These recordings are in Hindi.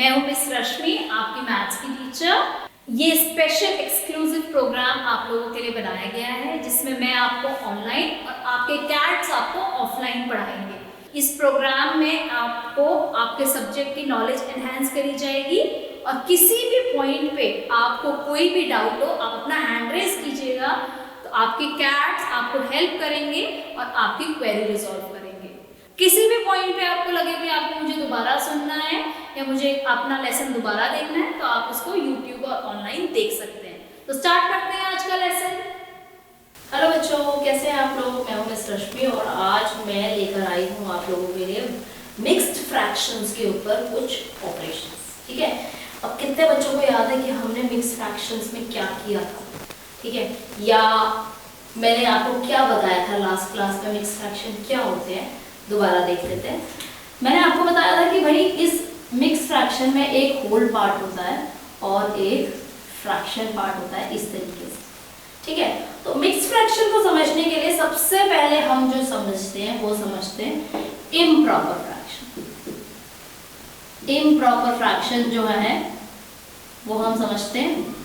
मैं हूं मिस रश्मि, आपकी मैथ्स की टीचर। ये स्पेशल एक्सक्लूसिव प्रोग्राम आप लोगों के लिए बनाया गया है जिसमें मैं आपको ऑनलाइन और आपके कैट्स आपको ऑफलाइन पढ़ाएंगे। इस प्रोग्राम में आपको आपके सब्जेक्ट की नॉलेज एनहांस करी जाएगी और किसी भी पॉइंट पे आपको कोई भी डाउट हो आप अपना हैंड रेज कीजिएगा तो आपके कैट्स आपको हेल्प करेंगे और आपकी क्वेरी रिजॉल्व करेंगे। किसी भी पॉइंट पे आपको लगे कि आपको मुझे दोबारा सुनना है या मुझे अपना लेसन दोबारा देखना है तो आप उसको यूट्यूब और ऑनलाइन देख सकते हैं। तो स्टार्ट करते हैं आज का लेसन। हेलो बच्चों, कैसे हैं आप लोग? मैं हूं मिस रश्मि और आज मैं लेकर आई हूं आप लोगों के लिए मिक्स्ड फ्रैक्शंस के ऊपर कुछ ऑपरेशंस। ठीक है, अब कितने बच्चों को याद है कि हमने मिक्स्ड फ्रैक्शंस में क्या किया था? ठीक है, या मैंने आपको क्या बताया था लास्ट क्लास में मिक्स्ड फ्रैक्शन क्या होते हैं, दोबारा देख लेते हैं। मैंने आपको बताया था कि भाई इस मिक्स फ्रैक्शन में एक होल पार्ट होता है और एक फ्रैक्शन पार्ट होता है, इस तरीके से। ठीक है, तो मिक्स फ्रैक्शन को समझने के लिए सबसे पहले हम जो समझते हैं वो समझते हैं इम्प्रॉपर फ्रैक्शन। इम्प्रॉपर फ्रैक्शन जो है वो हम समझते हैं।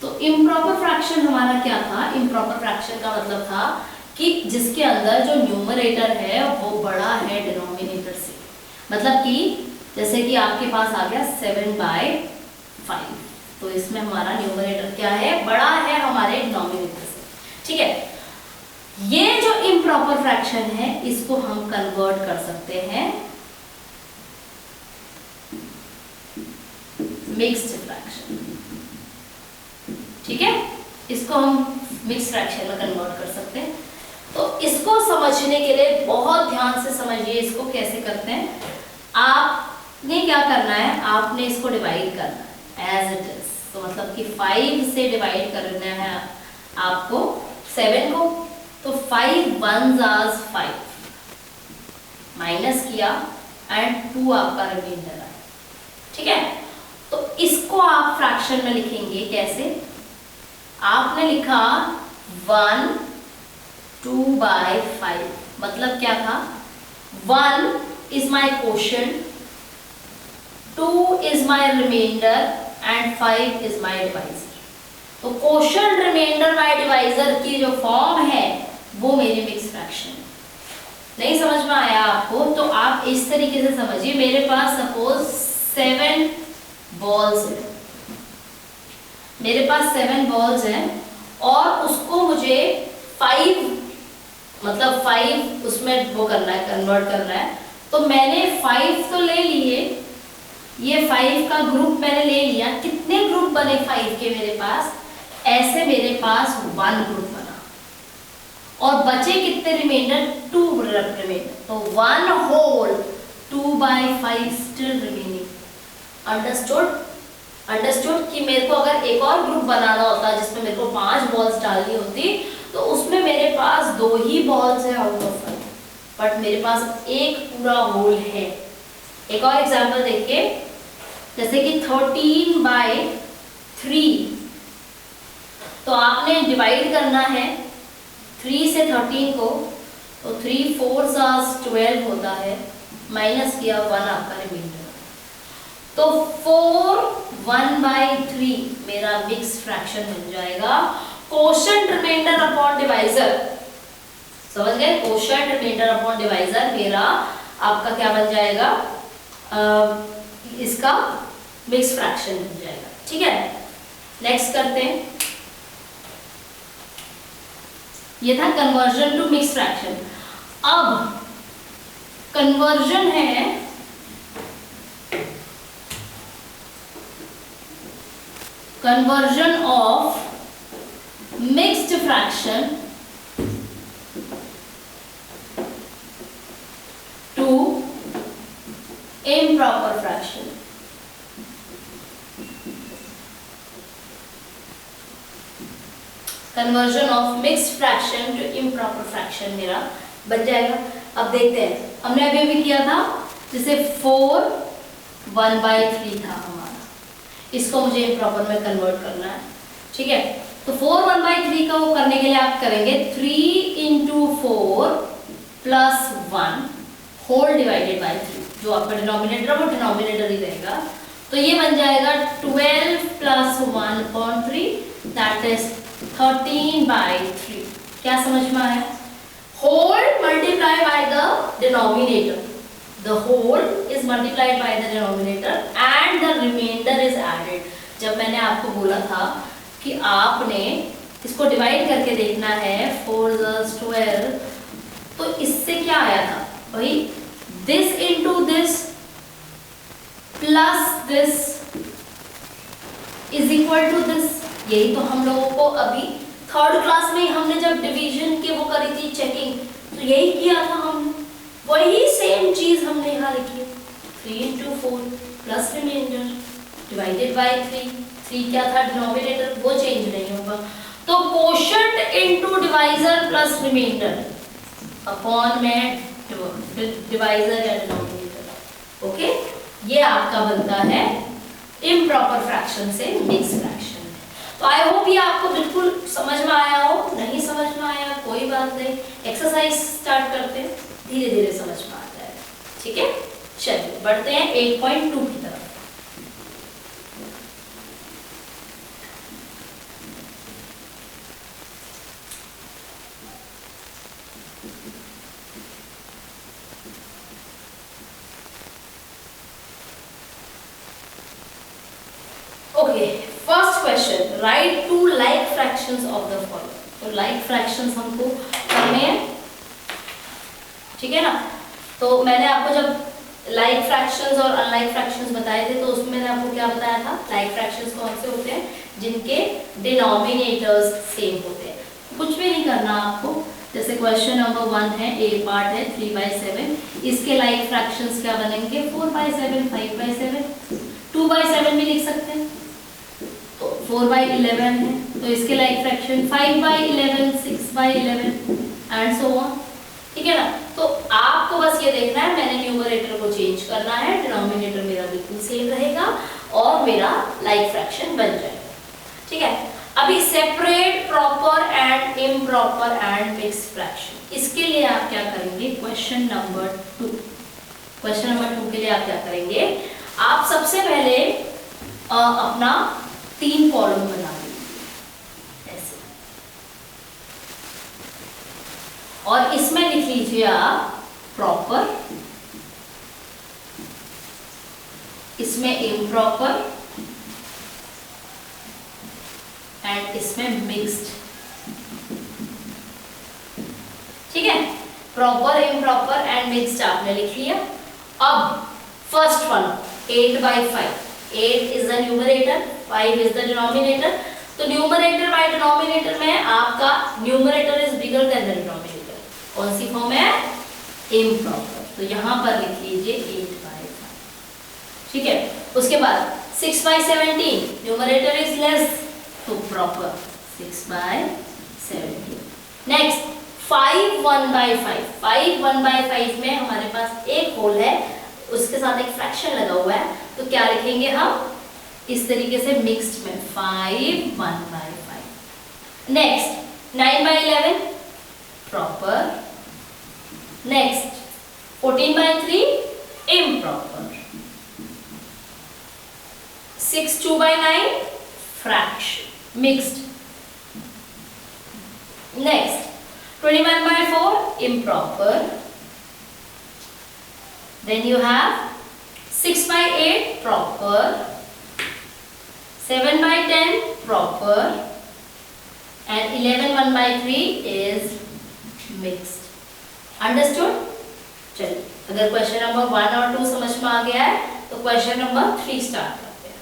तो इम्प्रॉपर फ्रैक्शन हमारा क्या था? इम्प्रॉपर फ्रैक्शन का मतलब था कि जिसके अंदर जो न्यूमरेटर है वो बड़ा है डिनोमिनेटर से। मतलब कि जैसे कि आपके पास आ गया 7/5, तो इसमें हमारा न्यूमरेटर क्या है? बड़ा है हमारे डिनोमिनेटर से। ठीक है, ये जो इम्प्रॉपर फ्रैक्शन है इसको हम कन्वर्ट कर सकते हैं मिक्स्ड फ्रैक्शन। ठीक है, इसको हम मिक्स्ड फ्रैक्शन में कन्वर्ट कर सकते हैं। तो इसको समझने के लिए बहुत ध्यान से समझिए इसको कैसे करते हैं। आपने क्या करना है? आपने इसको डिवाइड करना है एज इट इज। तो मतलब कि 5 से डिवाइड करना है आपको 7 को। तो 5 1s are 5 माइनस किया एंड 2 आपका रिमाइंडर है। ठीक है, तो इसको आप फ्रैक्शन में लिखेंगे कैसे? आपने लिखा 1 2/5, मतलब क्या था? 1 is my quotient, 2 is my remainder and 5 is my divisor। तो quotient, remainder, my divisor की जो फॉर्म है वो मेरी मिक्स फ्रैक्शन है। नहीं समझ में आया आपको? तो आप इस तरीके से समझिए, मेरे पास सपोज 7 बॉल्स है, मेरे पास 7 बॉल्स हैं और उसको मुझे 5 मतलब 5 उसमें वो करना है, कन्वर्ट करना है। तो मैंने 5 तो ले लिए, ये 5 का ग्रुप मैंने ले लिया। कितने ग्रुप बने 5 के मेरे पास? ऐसे मेरे पास 1 ग्रुप बना और बचे कितने रिमाइंडर? 2 रिमाइंडर। तो 1 whole 2/5 still remaining. Understood? Understood कि मेरे को अगर एक और ग्रुप बनाना होता जिसमें मेरे को 5 बॉल्स डालनी होती तो उसमें मेरे पास 2 ही बॉल्स है आउट ऑफ 5, बट मेरे पास एक पूरा होल है। एक और एग्जांपल देखिए, जैसे कि 13/3। तो आपने डिवाइड करना है 3 से 13 को, तो 3 4s are 12 होता है, माइनस किया 1 आपका रिमाइंडर। तो 4 1/3 मेरा मिक्स फ्रैक्शन बन जाएगा। कोशेंट रिमाइंडर अपॉन डिवाइजर, समझ गए? कोशेंट रिमाइंडर अपॉन डिवाइजर मेरा आपका क्या बन जाएगा? इसका मिक्स फ्रैक्शन बन जाएगा। ठीक है, नेक्स्ट करते हैं। ये था कन्वर्जन टू मिक्स फ्रैक्शन। अब कन्वर्जन है conversion of mixed fraction to improper fraction। conversion of mixed fraction to improper fraction मेरा बन जाएगा। अब देखते हैं, हमने अभी भी किया था जैसे 4 1/3 था हमारा, इसको मुझे इम्प्रॉपर में कन्वर्ट करना है। ठीक है, तो 4 1/3 का वो करने के लिए आप करेंगे 3 × 4 + 1 होल डिवाइडेड बाय 3। जो आपका डिनोमिनेटर है वो डिनोमिनेटर ही रहेगा। तो ये बन जाएगा 12 प्लस 1/3 दैट इज 13/3। क्या समझ में आया? Whole multiply by the denominator, the whole is multiplied by the denominator and the reminder is added. जब मैंने आपको बोला था कि आपने इसको डिवाइड करके देखना है 4 + 12, तो इससे क्या आया था भाई, this into this plus this is equal to this. यही तो हम लोगों को अभी थर्ड क्लास में हमने जब डिवीजन के वो करी थी चेकिंग, तो यही किया था हमने, वही सेम चीज हमने यहाँ लिखी है। 3 × 4 प्लस रिमाइंडर डिवाइडेड बाय 3। 3 क्या था? डिनोमिनेटर, वो चेंज नहीं होगा। तो quotient into divisor plus reminder upon में डिवाइजर या डिनोमिनेटर। ओके, ये आपका बनता है इम्प्रॉपर फ्रैक्शन से मिक्स फ्रैक्शन। तो आई होप ये आपको बिल्कुल समझ में आया हो। नहीं समझ में आया कोई बात नहीं, एक्सरसाइज स्टार्ट करते हैं, धीरे धीरे समझ में आ जाएगा। ठीक है, चलिए बढ़ते हैं 8.2 की तरफ। Okay, first question, right 2 like fractions of the following. तो लाइक फ्रैक्शंस हमको करने हैं, ठीक है ना। तो मैंने आपको जब लाइक फ्रैक्शंस और अनलाइक फ्रैक्शंस बताए थे, तो उसमें मैंने आपको क्या बताया था? लाइक फ्रैक्शंस कौन से होते हैं? जिनके डिनोमिनेटर्स सेम होते हैं। कुछ भी नहीं करना आपको, जैसे क्वेश्चन नंबर 1 है, ए पार्ट है 3/7, इसके लाइक फ्रैक्शंस क्या बनेंगे? 4/7, 5/7, 2/7 भी लिख सकते हैं, तो 4/11 है, तो इसके like fraction 5/11, 6/11 and so on. ठीक है ना। तो आपको बस ये देखना है, मैंने न्यूमरेटर को चेंज करना है, डिनोमिनेटर मेरा बिल्कुल सेम रहेगा और मेरा लाइक फ्रैक्शन बन जाएगा। ठीक है, अभी separate proper and improper and mix fraction, इसके लिए आप क्या करेंगे? क्वेश्चन नंबर 2, क्वेश्चन नंबर 2 के लिए आप क्या करेंगे? आप सबसे पहले अपना 3 कॉलम बना लीजिए ऐसे, और इसमें लिख लीजिए आप प्रॉपर, इसमें इम्प्रॉपर एंड इसमें मिक्स्ड। ठीक है, प्रॉपर, इम्प्रॉपर एंड मिक्स्ड आपने लिख लिया। अब first one 8/5, 8 is the numerator, 5 is the denominator। तो न्यूमरेटर बाय डिनोमिनेटर में आपका numerator is bigger than the denominator, कौन सी फॉर्म है? इम्प्रॉपर। तो यहां पर लिख लीजिए 8/5। ठीक है, उसके बाद 6/17, न्यूमरेटर इज लेस, तो प्रॉपर 6/17। नेक्स्ट 5 1/5, 5 1/5 में हमारे पास एक होल है, उसके साथ एक फ्रैक्शन लगा हुआ है, तो क्या लिखेंगे हम? इस तरीके से मिक्स्ड में 5 1/5। Next 9/11 proper, next 14/3 improper, 6 2/9 fraction mixed, next 21/4 improper, then you have 6/8 proper, 7/10 proper and 11 1/3 is mixed. Understood? चलिए, अगर क्वेश्चन नंबर 1 और 2 समझ में आ गया है तो क्वेश्चन नंबर 3 स्टार्ट करते हैं।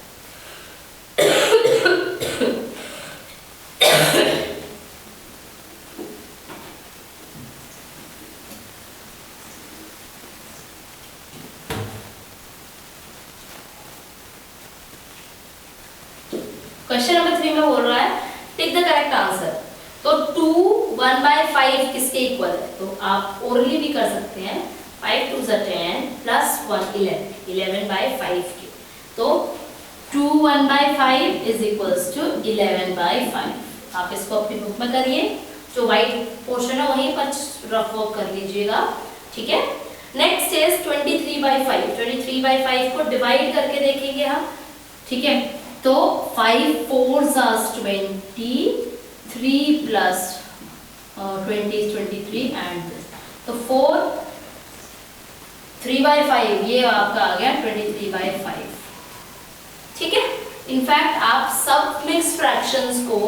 क्वेश्चन नंबर 3 में बोल रहा है टिक द करेक्ट आंसर। तो 2 1/5 किसके इक्वल है? तो आप ओरली भी कर सकते हैं, 5 2 10 प्लस 1 11, 11/5 के। तो 2 1/5 इज इक्वल्स टू 11/5। आप इसको अपनी बुक में करिए, जो वाइट पोर्शन है वहीं पर रफ वर्क कर लीजिएगा। ठीक है, नेक्स्ट इज 23/5। 23/5 को डिवाइड करके देखेंगे हम, ठीक है। तो 5 4s are 20, 3 plus 20 is 23 and this, तो 4 3/5 ये आपका आ गया 23/5, ठीक है। इनफैक्ट आप सब मिक्स फ्रैक्शंस को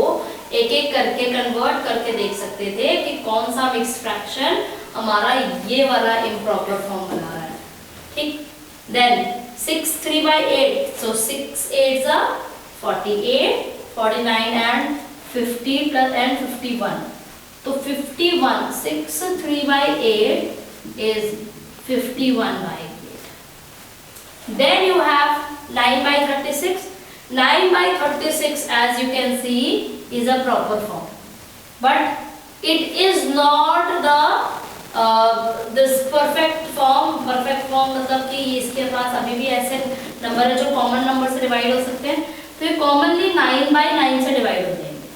एक एक करके कन्वर्ट करके देख सकते थे कि कौन सा मिक्स फ्रैक्शन हमारा ये वाला इम्प्रॉपर फॉर्म बना रहा है, ठीक। Then 6 3/8, so 6 8s are 48, 49 and 50 plus and 51, तो 51, 6 3/8 is 51/8. Then you have 9/36. 9/36 as you can see is a proper form, but it is not the this perfect form. Perfect form मतलब कि इसके पास अभी भी ऐसे नंबर है जो कॉमन नंबर से डिवाइड हो सकते हैं, तो ये कॉमनली 9/9 से डिवाइड हो जाएंगे,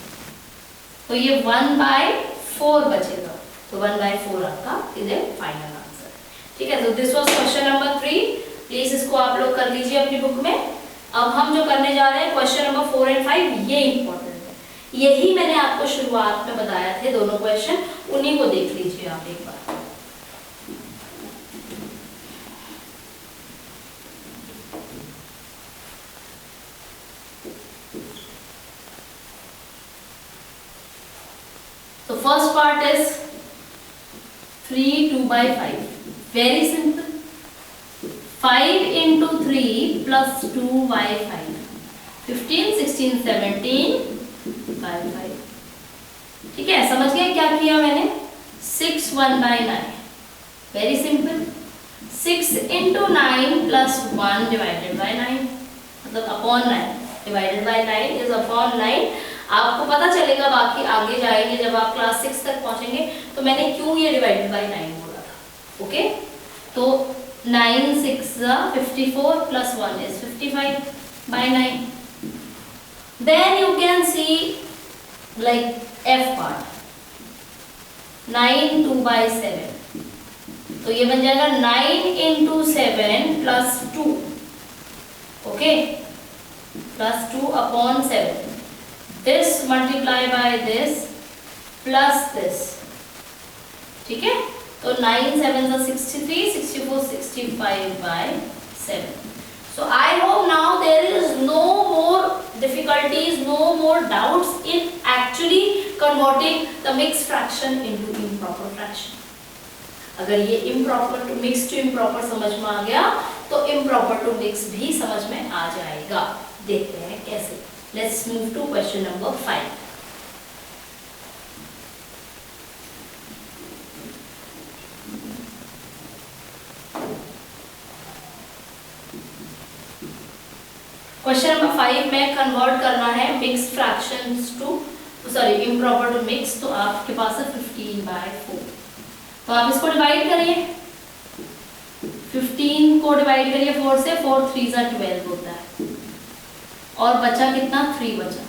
तो ये 1/4 बचेगा, तो 1/4 आपका इधर फाइनल आंसर, ठीक है। तो this was question number 3। Please इसको आप लोग कर लीजिए अपनी बुक में। अब हम जो करने जा रहे हैं क्वेश्चन नंबर 4 और 5, ये इंपॉर्टेंट है। यही मैंने आपको शुरुआत में बताया थे, दोनों क्वेश्चन, उन्हीं को देख लीजिए आप एक बार। तो first part is 3 2/5, very simple. 5 into 3 plus 2/5, 15 16 17/5, ठीक है। समझ गए क्या किया मैंने? 6 1/9, very simple. 6 into 9 plus 1 divided by 9, मतलब upon 9, divided by 9 is upon 9। आपको पता चलेगा बाकी आगे जाएंगे जब आप क्लास 6 तक पहुंचेंगे, तो मैंने क्यों ये डिवाइडेड बाय 9 बोला था, ओके। तो 9 6 54 plus 1 is 55/9. Then you can see like F part, 9 2/7, तो ये बन जाएगा 9 into 7 plus 2, okay, plus 2 upon 7, this multiply by this plus this, ठीक है। तो 9 7 63, 64 65/7. So I hope now there is no more difficulties, no more doubts in actually converting the mixed fraction into improper fraction. अगर ये improper to mixed to improper समझ में आ गया, तो improper to mixed भी समझ में आ जाएगा। देखते हैं कैसे। Let's move to question number 5. Question number 5 में कन्वर्ट करना है mixed fractions to, sorry improper to mix, तो आपके पास है 15/4। तो आप इसको डिवाइड करिए, 15 को डिवाइड करिए 4 से, 4 3 12 होता है, और बचा कितना? 3 बचा,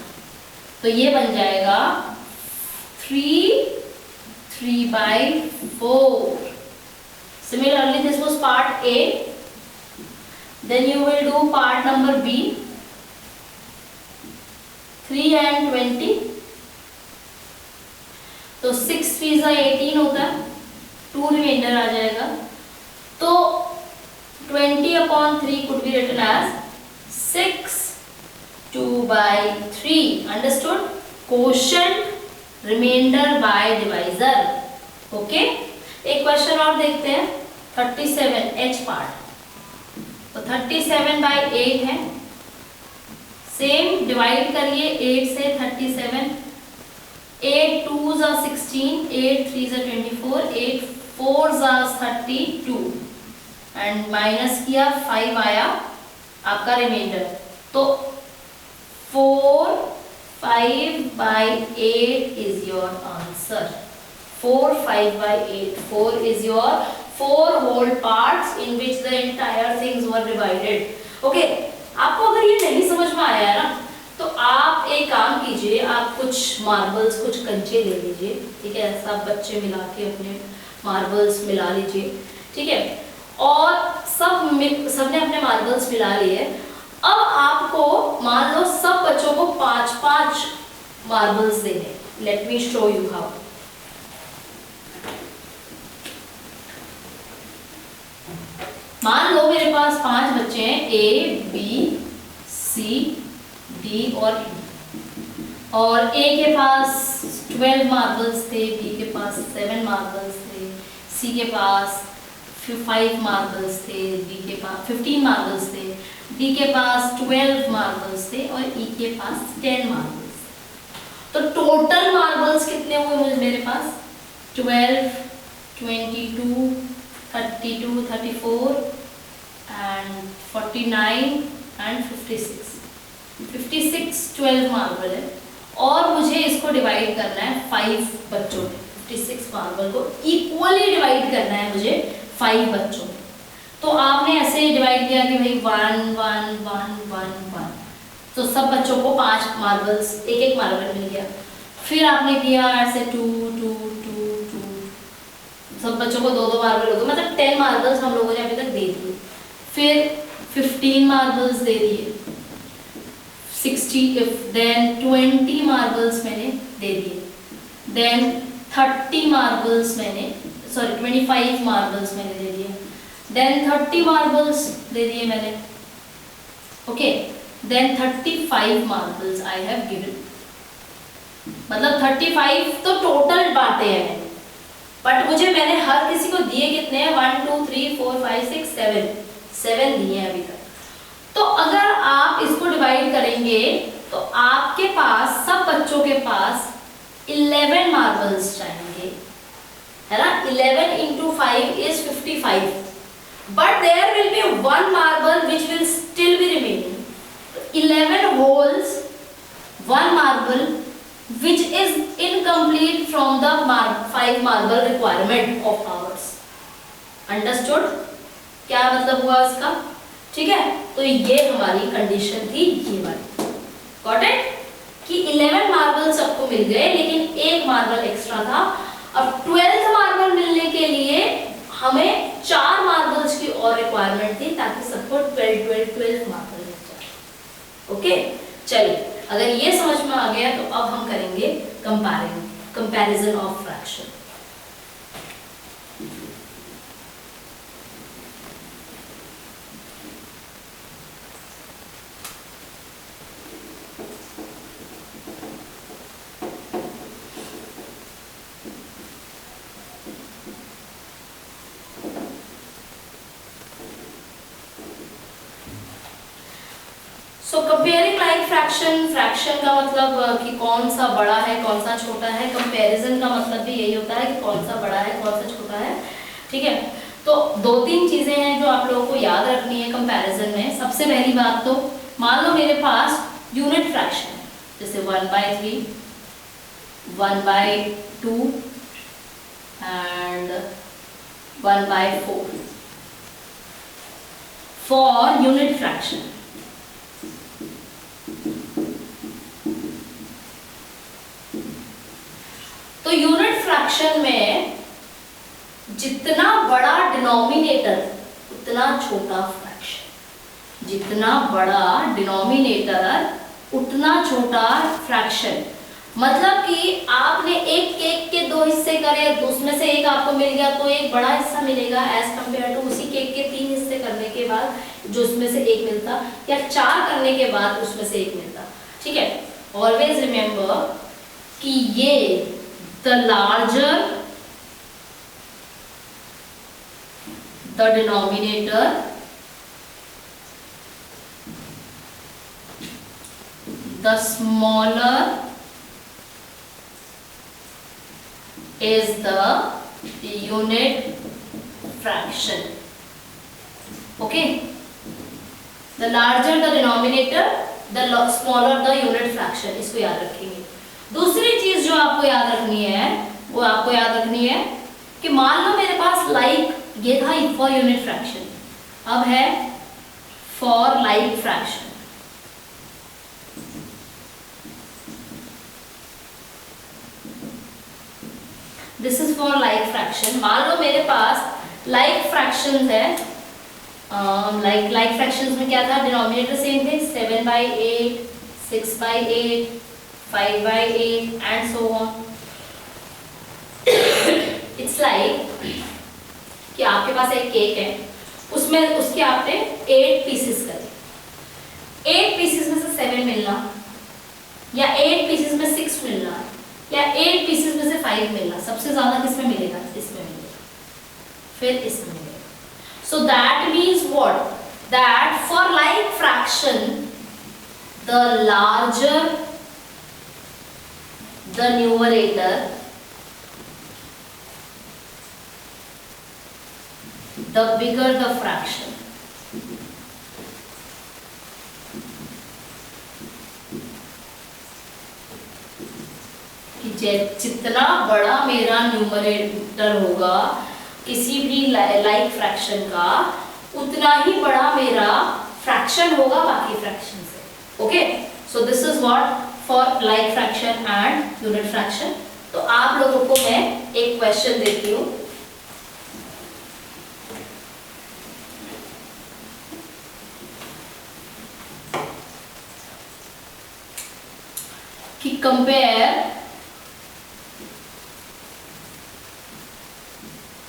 तो ये बन जाएगा 3 3/4। Similarly, this was part A. Then you will do part number B, 3 and 20, तो 6 3 18 होता है, 2 रिमाइंडर आ जाएगा, तो 20/3 could be written as 6 2/3, understood? Quotient, remainder by divisor, okay? एक क्वेश्चन और देखते हैं, 37 H पार्ट, तो 37/8 है, सेम डिवाइड करिए 8 से 37, 8 2s are 16, 8 3s are 24, 8 4s are 32, and minus किया 5 आया आपका रिमाइंडर, तो 4 5/8 is your answer. 4 5/8, 4 is your 4 whole parts in which the entire things were divided. Okay, आपको अगर ये नहीं समझ में आया है ना, तो आप एक काम कीजिए, आप कुछ मार्बल्स, कुछ कंचे ले लीजिए, ठीक है, सब बच्चे मिला के अपने मार्बल्स मिला लीजिए, ठीक है। और सबने अपने मार्बल्स मिला लिए। अब आपको मान लो सब बच्चों को 5-5 मार्बल्स देने। Let me show you how. मान लो मेरे पास 5 बच्चे हैं, A, B, C, D और E, और A के पास 12 मार्बल्स थे, B के पास 7 मार्बल्स थे, C के पास 5 मार्बल्स थे, D के पास 15 मार्बल्स थे, D के पास 12 मार्बल्स थे और E के पास 10 मार्बल्स। तो टोटल मार्बल्स कितने हुए मेरे पास? 12, 22, 32, 34 and 49 and 56। 56 12 मार्बल है और मुझे इसको डिवाइड करना है 5 बच्चों में। 56 मार्बल को इक्वली डिवाइड करना है मुझे 5 बच्चों में। तो आपने ऐसे डिवाइड किया कि भाई 1 1 1 1 1, तो सब बच्चों को 5 मार्बल्स, एक मार्बल मिल गया। फिर आपने किया ऐसे 2 2 2 2, सब बच्चों को 2 मार्बल हो गए, मतलब 10 मार्बल्स हम लोगों ने अभी तक दे दिए। फिर 15 मार्बल्स दे दिए, 60, देन 20 मार्बल्स मैंने दे दिए, देन 30 मार्बल्स मैंने 25 मार्बल्स मैंने दे दिए, देन 30 मार्बल्स दे दिए मैंने, okay, then 35 marbles I have given. मतलब 35 तो टोटल बांटे हैं, बट मैंने हर किसी को दिए कितने हैं? 1 2 3 4 5 6 7 दिए हैं अभी तक। तो अगर आप इसको डिवाइड करेंगे तो आपके पास, सब बच्चों के पास 11 मार्बल्स चाहिए, है ना। 11 into 5 is 55, but there will be 1 marble which will still be remaining. 11 holes, 1 marble which is incomplete from the 5 marble requirement of ours. Understood? क्या मतलब हुआ इसका? ठीक है, तो ये हमारी कंडीशन थी, ये वाली। Got it? कि 11 मार्बल सबको मिल गए लेकिन एक मार्बल एक्स्ट्रा था। अब 12th मार्बल मिलने के लिए हमें 4 मार्बल्स की और रिक्वायरमेंट थी ताकि सबको 12 मार्बल मिल जाए। ओके, चलिए, अगर ये समझ में आ गया तो अब हम करेंगे comparison of fraction. So comparing like fraction, fraction का मतलब कि कौन सा बड़ा है कौन सा छोटा है। कंपैरिजन का मतलब भी यही होता है कि कौन सा बड़ा है कौन सा छोटा है। ठीक है, तो 2-3 चीजें हैं जो आप लोगों को याद रखनी है कंपैरिजन में। सबसे पहली बात तो मान लो मेरे पास यूनिट फ्रैक्शन है, जैसे 1/3, 1/2 एंड 1/4 फॉर यूनिट फ्रैक्शन। तो यूनिट फ्रैक्शन में जितना बड़ा डिनोमिनेटर उतना छोटा फ्रैक्शन, जितना बड़ा डिनोमिनेटर उतना छोटा फ्रैक्शन। मतलब कि आपने एक केक के 2 हिस्से करे, उसमें से एक आपको मिल गया तो एक बड़ा हिस्सा मिलेगा एज कंपेयर टू उसी केक के 3 हिस्से करने के बाद जो उसमें से एक मिलता, या 4 करने के बाद उसमें से एक मिलता। ठीक है, ऑलवेज रिमेंबर कि ये the larger the denominator, the smaller is the unit fraction. Okay, the larger the denominator, the smaller the unit fraction. इसको याद रखेंगे। दूसरी चीज जो आपको याद रखनी है वो आपको याद रखनी है कि मान लो मेरे पास ये था फॉर यूनिट फ्रैक्शन, अब है for like fraction. This is for like fraction. मान लो मेरे पास लाइक फ्रैक्शन है लाइक फ्रैक्शंस में क्या था, डिनोमिनेटर सेम थे, 7/8, 6/8, 5/8 and so on. It's like कि आपके पास एक केक है, उसमें उसके आपने 8 पीसेस करे, 8 पीसेस में से 7 मिलना, या 8 पीसेस में 6 मिलना, या 8 पीसेस में से 5 मिलना, सबसे ज्यादा किसमें मिलेगा, इसमें मिलेगा, फिर इसमें मिलेगा। So that means what? That for like fraction, the larger the numerator, the bigger the fraction. जितना बड़ा मेरा न्यूमरेटर होगा किसी भी लाइक फ्रैक्शन का, उतना ही बड़ा मेरा फ्रैक्शन होगा बाकी फ्रैक्शन से। Okay, so this is what for like fraction and unit fraction. तो आप लोगों को मैं एक क्वेश्चन देती हूँ, कि कंपेयर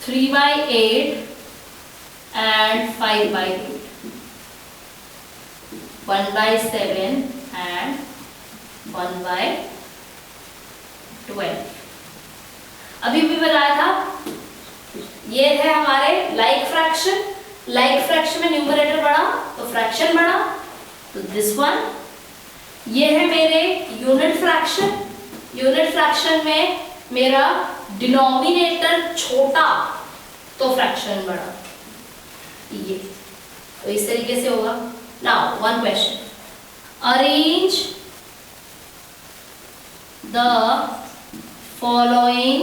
3/8 and 5/8, 1/7 and 1/12। अभी भी बताया था, ये है हमारे लाइक फ्रैक्शन। लाइक फ्रैक्शन में न्यूमरेटर बढ़ा तो फ्रैक्शन बढ़ा, तो दिस वन। ये है मेरे यूनिट फ्रैक्शन। यूनिट फ्रैक्शन में मेरा डिनोमिनेटर छोटा तो फ्रैक्शन बड़ा, ये तो इस तरीके से होगा। Now one question, arrange the following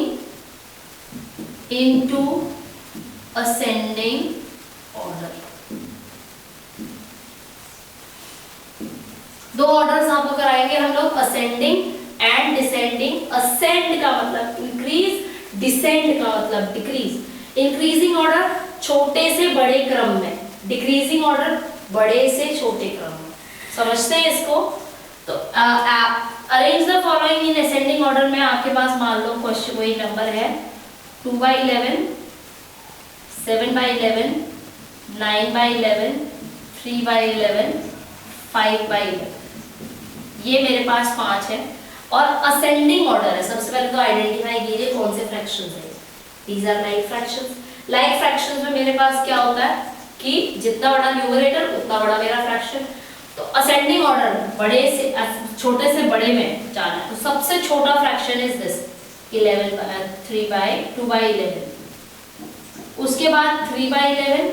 into ascending order. दो ऑर्डर्स आपको कराएंगे हम लोग, असेंडिंग एंड डिसेंडिंग। असेंड का मतलब इंक्रीज, डिसेंड का मतलब डिक्रीज। इंक्रीजिंग ऑर्डर छोटे से बड़े क्रम में, डिक्रीजिंग ऑर्डर बड़े से छोटे क्रम में। समझते हैं इसको? तो arrange the following in ascending order में आपके पास मान लो क्वेश्चन कोई नंबर है 2/11, 7/11, 9/11, 3/11, 5/11। ये मेरे पास 5 है और असेंडिंग ऑर्डर है। सबसे पहले तो आइडेंटिफाई कीजिए कौन से फ्रैक्शंस है। These are like fractions. Like fractions में मेरे पास क्या होता है कि जितना बड़ा न्यूमरेटर उतना बड़ा मेरा फ्रैक्शन। तो असेंडिंग ऑर्डर बड़े से छोटे से बड़े में जाना है। तो सबसे छोटा फ्रैक्शन इज दिस 2/11। उसके बाद 3/11,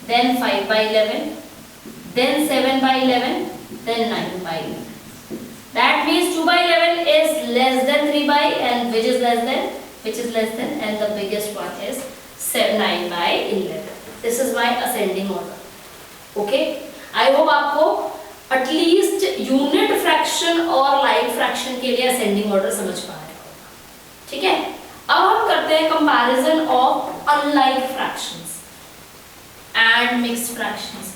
then 5/11, then 7/11, then 9/11. That means 2/11 is less than 3/, and which is less than, and the biggest one is 9/11. This is my ascending order. Okay? I hope आपको at least unit fraction और like fraction के लिए ascending order समझ पा रहे हो। ठीक है? अब हम करते हैं comparison of unlike fractions and mixed fractions.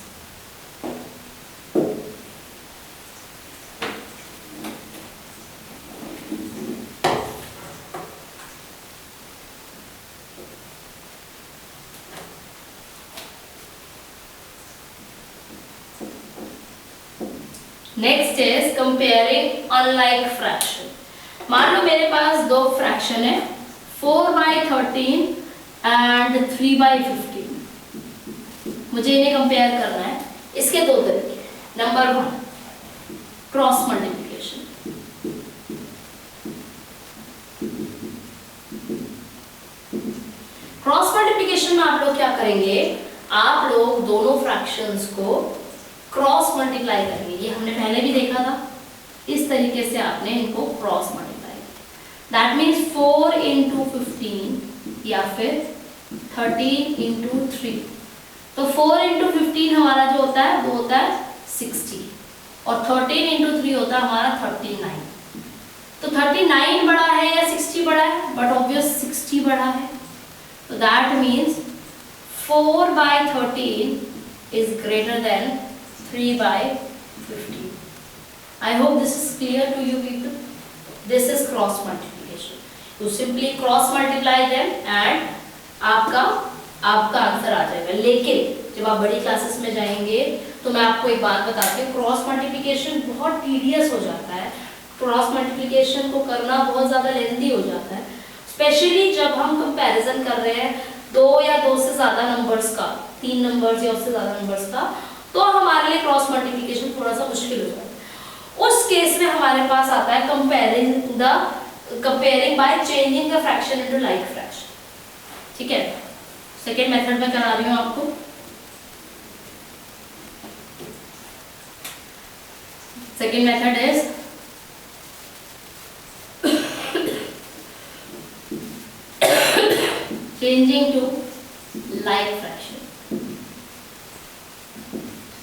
Next is comparing unlike fraction. मान लो मेरे पास दो फ्रैक्शन है 4/13 एंड 3/15। मुझे इन्हें कंपेयर करना है। इसके दो तरीके। Number 1 cross multiplication. Cross multiplication में आप लोग क्या करेंगे, आप लोग दोनों फ्रैक्शंस को क्रॉस मल्टीप्लाई करेंगे। ये हमने पहले भी देखा था। इस तरीके से आपने इनको क्रॉस मल्टीप्लाई किया। दैट मीन्स 4 × 15 या फिर 13 × 3। तो 4 × 15 हमारा जो होता है वो होता है 60 और 13 × 3 होता है हमारा 39। तो 39 बड़ा है या 60 बड़ा है? बट ऑब्वियस 60 बड़ा है। तो that means 4/13 is greater than 3/15. I hope this is clear to you people. This is cross multiplication. You simply cross multiply them and आपका आंसर आ जाएगा। लेकिन जब आप बड़ी क्लासेस में जाएंगे तो मैं आपको एक बात बताती हूँ, क्रॉस मल्टीप्लिकेशन बहुत टीडियस हो जाता है। क्रॉस मल्टीप्लिकेशन को करना बहुत ज़्यादा लेंथी हो जाता है, स्पेशली जब हम कंपैरिजन कर रहे हैं 2 या 2 से ज़्यादा नंबर्स का, 3 नंबर्स या उससे ज़्यादा नंबर्स का, तो हमारे लिए क्रॉस मल्टीप्लिकेशन थोड़ा सा मुश्किल हो जाता है। उस केस में हमारे पास आता है comparing by changing the fraction into like fraction. ठीक है, सेकेंड मेथड में करा रही हूँ आपको। Second method is changing to like fraction,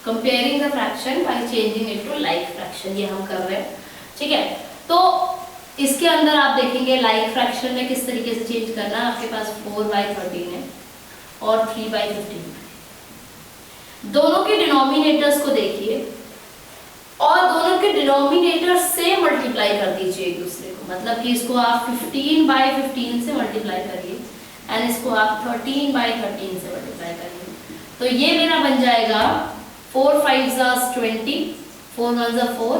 comparing the fraction by changing it to like fraction, ये हम कर रहे हैं। ठीक है, तो इसके अंदर आप देखेंगे like fraction में किस तरीके से चेंज करना है। आपके पास 4/13 है और 3/15, दोनों के डिनोमिनेटर्स को देखिए और दोनों के डिनोमिनेटर से मल्टीप्लाई कर दीजिए एक दूसरे को, मतलब कि इसको आप 15/15 से मल्टीप्लाई करिए एंड इसको आप 13/13 से मल्टीप्लाई करिए। तो ये मेरा बन जाएगा 4 5 20, 4 1 4,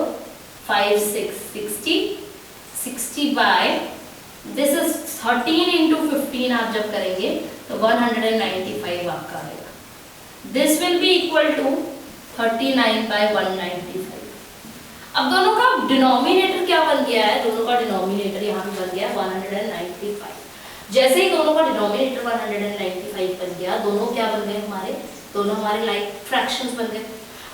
5 6 60, 60 बाय दिस इज 13 इंटू 15 आप जब करेंगे तो 195 आपका आएगा। This will be equal to 39/195। अब दोनों का डिनोमिनेटर क्या बन गया है? दोनों का डिनोमिनेटर यहाँ पे बन गया 195। जैसे ही दोनों का डिनोमिनेटर 195 बन गया, दोनों क्या बन गए हमारे? दोनों हमारे लाइक फ्रैक्शंस बन गए।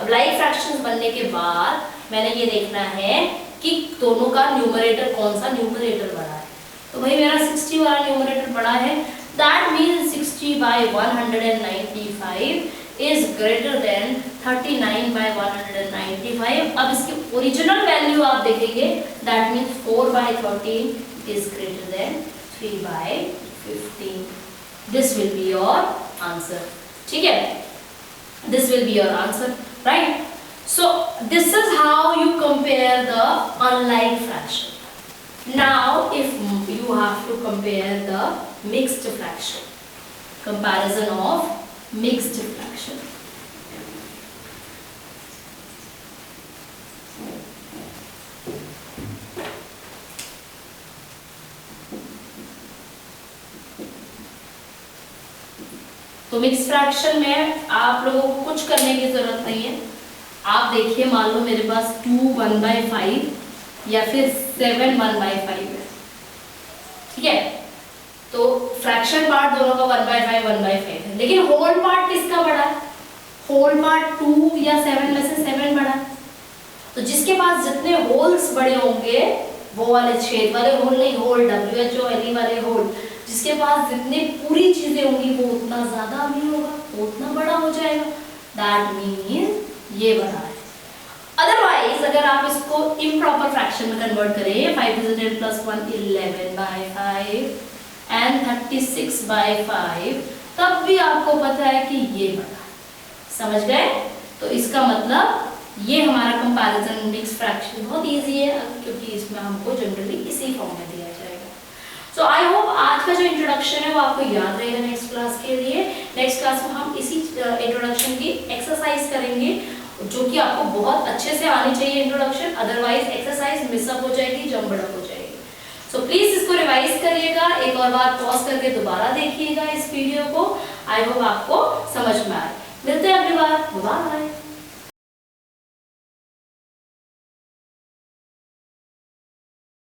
अब लाइक फ्रैक्शंस बनने के बाद मैंने ये देखना है कि दोनों का न्यूमरेटर कौन सा न्यूमरेटर बड़ा है। तो भाई मेरा 60 वाला न्यूमरेटर बड़ा है, that means 60/195 is greater than 39/195। अब इसकी ओरिजिनल वैल्यू आप देखेंगे, that means 4/13 is greater than 3/15। This will be your answer। ठीक है, this will be your answer, right? So this is how you compare the unlike fraction. Now if you have to compare the mixed fraction, comparison of mixed fraction। तो मिक्स फ्रैक्शन में आप लोगों को कुछ करने की जरूरत नहीं है। आप देखिए, मान लो मेरे पास 2 1/5 या फिर 7 1/5 है। ठीक है, तो फ्रैक्शन पार्ट दोनों का 1/5 1/5 है, लेकिन होल पार्ट किसका बड़ा है? होल पार्ट 2 या 7 में से 7 बड़ा है। तो जिसके पास जितने होल्स बड़े होंगे, वो वाले छेद वाले होल नहीं, होल WHO वाले होल, जिसके पास जितनी पूरी चीजें होंगी वो उतना ज्यादा अमीर होगा, वो उतना बड़ा हो जाएगा। दैट मीन्स ये बड़ा है। अदरवाइज अगर आप इसको इम्प्रॉपर फ्रैक्शन में कन्वर्ट करें, 5 + 10 + 1 11/5 एंड 36/5, तब भी आपको पता है कि ये बड़ा है। समझ गए? तो इसका मतलब ये हमारा कंपैरिजन मिक्स फ्रैक्शन बहुत इजी है, क्योंकि इसमें हमको जनरली इसी फॉर्म में दिया जाएगा। सो आई होप आज का जो इंट्रोडक्शन है वो आपको याद रहेगा नेक्स्ट क्लास के लिए। नेक्स्ट क्लास में हम इसी इंट्रोडक्शन की एक्सरसाइज करेंगे, जो कि आपको बहुत अच्छे से आनी चाहिए इंट्रोडक्शन, अदरवाइज एक्सरसाइज मिसअप हो जाएगी, जम्बड़अप हो जाएगी। सो प्लीज इसको रिवाइज करिएगा, एक और बार पॉज करके दोबारा देखिएगा इस वीडियो को। आई होप आपको समझ में आए। मिलते हैं अगली बार, बाय।